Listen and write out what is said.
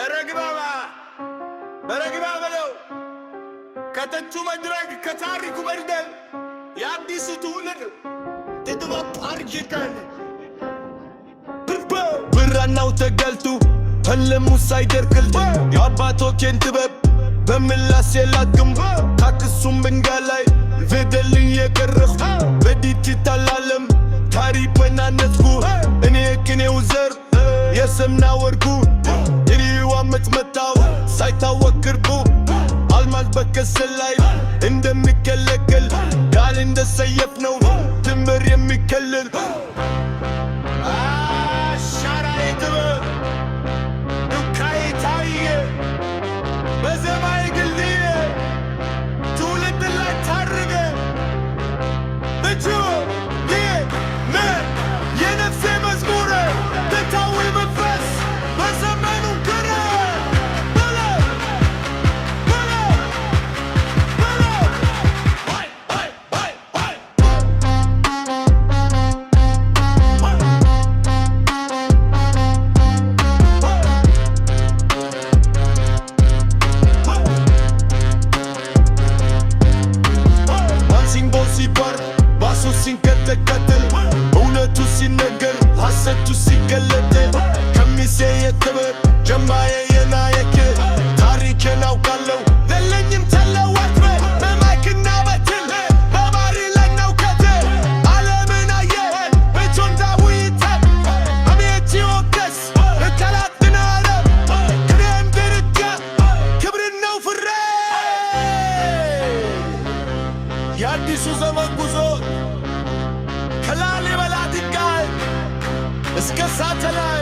በረግባ በለው ከተቹ መድረክ ከታሪኩ መድደል የአዲሱ ትውልድ ትጥበብ አርጅተን ብራናው ተገልጡ ህልሙ ሳይደርቅል የአባቶቼን ጥበብ በምላሴ ላግም ታክሱም ድንጋይ ላይ ፊደልን የቀረጽኩ በዲጂታል ዓለም ታሪክ በናነጽኩ እኔ ቅኔው ዘር የሰምና ወርቁ የሪዋ መጥመጣው ሳይታወቅ ቅርቡ አልማዝ በከሰል ላይ እንደሚከለከል ቃል እንደሰየፍ ነው ድንበር የሚከልል አሻራዬ ጥበብ ዱካዬ ታየ በዘማይ ግልድዬ ትውልድ ላይ ታርገ ብቹ የነፍሴ መዝሙረ ጥንታዊ መንፈስ በዘመኑ ግረ ባሱ ሲንቀጠቀጥል እውነቱ ሲነገር ሐሰቱ ሲገለጥ ከሚሴ የጥበብ ጀማዬ የናየክ ታሪኬን አውቃለሁ ለለኝም ተለወጥ በማይክና በትል በባሪ ለናውከት ዓለምን አየህን በጆንዳዊ ይተብ አቤት ይወቀስ እተላጥና ዓለም ክሬም ድርጋ ክብርን ነው ፍሬ የአዲሱ ዘመን ጉዞ ከላሊበላ ድንጋይ እስከ ሳተላይ